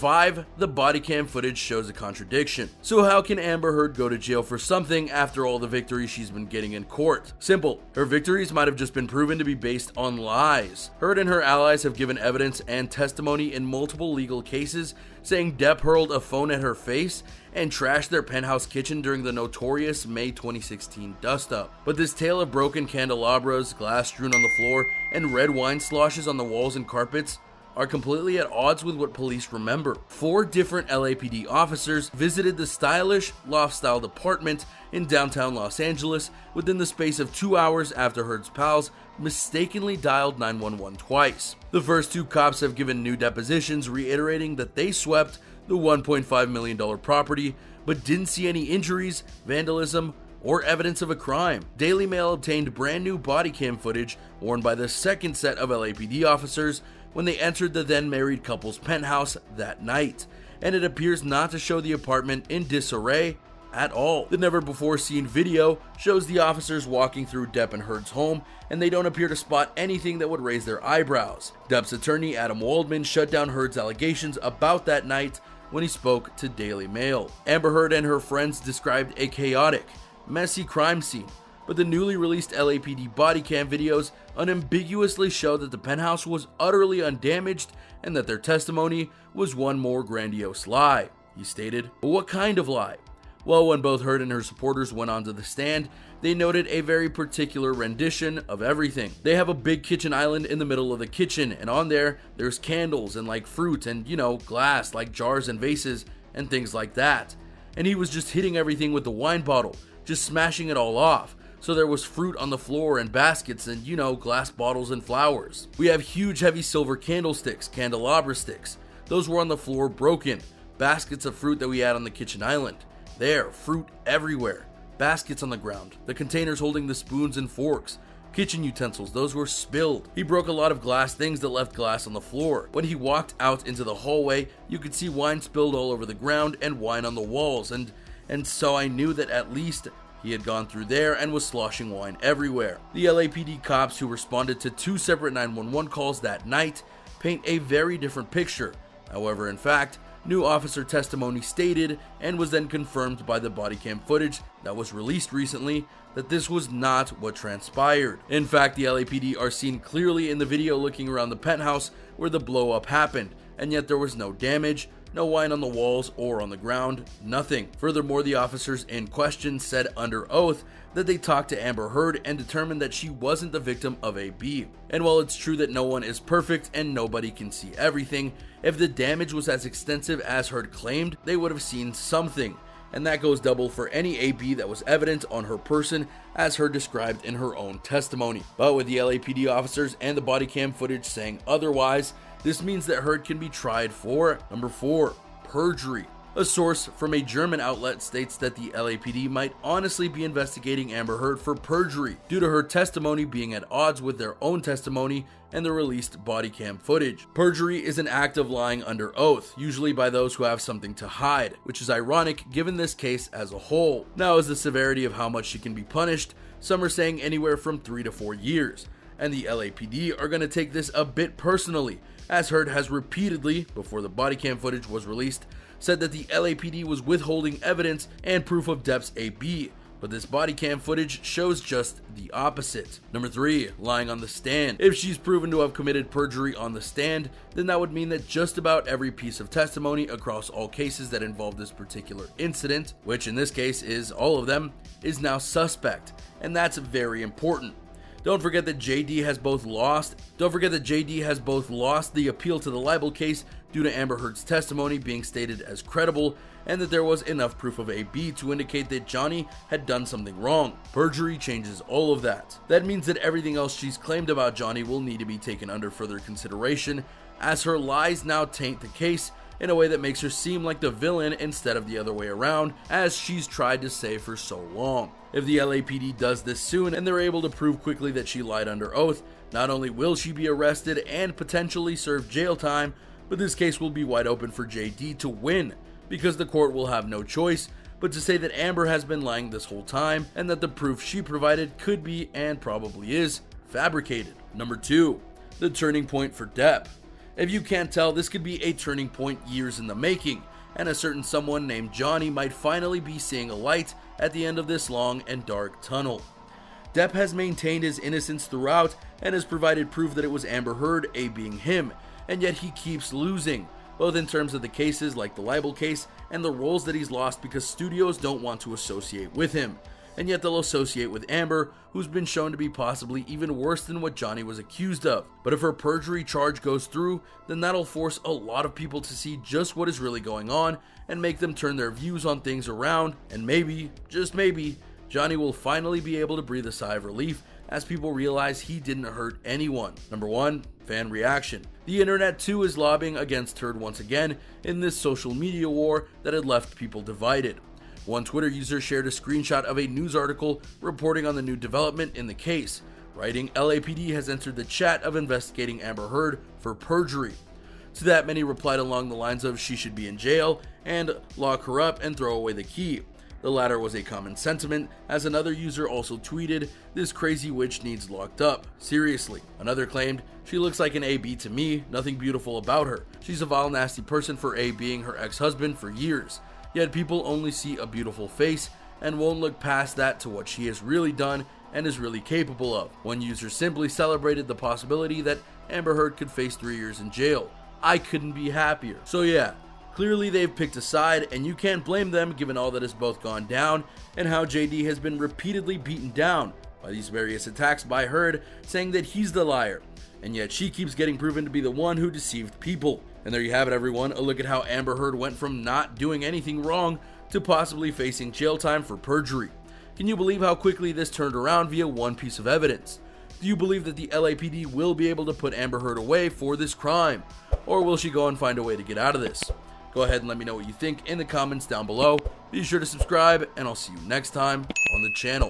5. The body cam footage shows a contradiction. So how can Amber Heard go to jail for something after all the victories she's been getting in court? Simple. Her victories might have just been proven to be based on lies. Heard and her allies have given evidence and testimony in multiple legal cases saying Depp hurled a phone at her face and trashed their penthouse kitchen during the notorious May 2016 dust-up. But this tale of broken candelabras, glass strewn on the floor, and red wine sloshes on the walls and carpets are completely at odds with what police remember. 4 different LAPD officers visited the stylish, loft-styled apartment in downtown Los Angeles within the space of 2 hours after Heard's pals mistakenly dialed 911 twice. The first 2 cops have given new depositions reiterating that they swept the $1.5 million property, but didn't see any injuries, vandalism, or evidence of a crime. Daily Mail obtained brand new body cam footage worn by the second set of LAPD officers when they entered the then married couple's penthouse that night, and it appears not to show the apartment in disarray at all. The never before seen video shows the officers walking through Depp and Heard's home, and they don't appear to spot anything that would raise their eyebrows. Depp's attorney Adam Waldman shut down Heard's allegations about that night when he spoke to Daily Mail. Amber Heard and her friends described a chaotic, messy crime scene, but the newly released LAPD body cam videos unambiguously show that the penthouse was utterly undamaged and that their testimony was one more grandiose lie, he stated. But what kind of lie? Well, when both Heard and her supporters went onto the stand, they noted a very particular rendition of everything. They have a big kitchen island in the middle of the kitchen, and on there's candles and like fruit and, glass like jars and vases and things like that. And he was just hitting everything with the wine bottle, just smashing it all off. So there was fruit on the floor and baskets and, glass bottles and flowers. We have huge heavy silver candlesticks, candelabra sticks. Those were on the floor broken. Baskets of fruit that we had on the kitchen island. There, fruit everywhere. Baskets on the ground. The containers holding the spoons and forks. Kitchen utensils, those were spilled. He broke a lot of glass things that left glass on the floor. When he walked out into the hallway, you could see wine spilled all over the ground and wine on the walls. And so I knew that at least he had gone through there and was sloshing wine everywhere. The LAPD cops who responded to 2 separate 911 calls that night paint a very different picture. However, in fact, new officer testimony stated, and was then confirmed by the body cam footage that was released recently, that this was not what transpired. In fact, the LAPD are seen clearly in the video looking around the penthouse where the blow up happened, and yet there was no damage, no wine on the walls or on the ground, nothing. Furthermore, the officers in question said under oath that they talked to Amber Heard and determined that she wasn't the victim of AB. And while it's true that no one is perfect and nobody can see everything, if the damage was as extensive as Heard claimed, they would have seen something. And that goes double for any AB that was evident on her person, as Heard described in her own testimony. But with the LAPD officers and the body cam footage saying otherwise, this means that Heard can be tried for number 4, perjury. A source from a German outlet states that the LAPD might honestly be investigating Amber Heard for perjury due to her testimony being at odds with their own testimony and the released body cam footage. Perjury is an act of lying under oath, usually by those who have something to hide, which is ironic given this case as a whole. Now, as the severity of how much she can be punished, some are saying anywhere from 3 to 4 years, and the LAPD are going to take this a bit personally, as Heard has repeatedly, before the body cam footage was released, said that the LAPD was withholding evidence and proof of Depp's AB, but this body cam footage shows just the opposite. Number 3, lying on the stand. If she's proven to have committed perjury on the stand, then that would mean that just about every piece of testimony across all cases that involve this particular incident, which in this case is all of them, is now suspect, and that's very important. Don't forget that JD has both lost the appeal to the libel case due to Amber Heard's testimony being stated as credible, and that there was enough proof of AB to indicate that Johnny had done something wrong. Perjury changes all of that. That means that everything else she's claimed about Johnny will need to be taken under further consideration, as her lies now taint the case in a way that makes her seem like the villain instead of the other way around, as she's tried to say for so long. If the LAPD does this soon and they're able to prove quickly that she lied under oath, not only will she be arrested and potentially serve jail time, but this case will be wide open for JD to win, because the court will have no choice but to say that Amber has been lying this whole time and that the proof she provided could be, and probably is, fabricated. Number 2, the turning point for Depp. If you can't tell, this could be a turning point years in the making, and a certain someone named Johnny might finally be seeing a light at the end of this long and dark tunnel. Depp has maintained his innocence throughout and has provided proof that it was Amber Heard being him, and yet he keeps losing, both in terms of the cases like the libel case and the roles that he's lost because studios don't want to associate with him, and yet they'll associate with Amber, who's been shown to be possibly even worse than what Johnny was accused of. But if her perjury charge goes through, then that'll force a lot of people to see just what is really going on and make them turn their views on things around, and maybe, just maybe, Johnny will finally be able to breathe a sigh of relief as people realize he didn't hurt anyone. Number 1, fan reaction. The internet too is lobbying against Heard once again in this social media war that had left people divided. One Twitter user shared a screenshot of a news article reporting on the new development in the case, writing, "LAPD has entered the chat of investigating Amber Heard for perjury." To that, many replied along the lines of she should be in jail and lock her up and throw away the key. The latter was a common sentiment, as another user also tweeted, "This crazy witch needs locked up. Seriously." Another claimed, "She looks like an AB to me, nothing beautiful about her. She's a vile, nasty person for being her ex-husband for years. Yet people only see a beautiful face and won't look past that to what she has really done and is really capable of." One user simply celebrated the possibility that Amber Heard could face 3 years in jail. "I couldn't be happier." So yeah, clearly they've picked a side, and you can't blame them given all that has both gone down and how JD has been repeatedly beaten down by these various attacks by Heard, saying that he's the liar, and yet she keeps getting proven to be the one who deceived people. And there you have it, everyone, a look at how Amber Heard went from not doing anything wrong to possibly facing jail time for perjury. Can you believe how quickly this turned around via one piece of evidence? Do you believe that the LAPD will be able to put Amber Heard away for this crime? Or will she go and find a way to get out of this? Go ahead and let me know what you think in the comments down below. Be sure to subscribe, and I'll see you next time on the channel.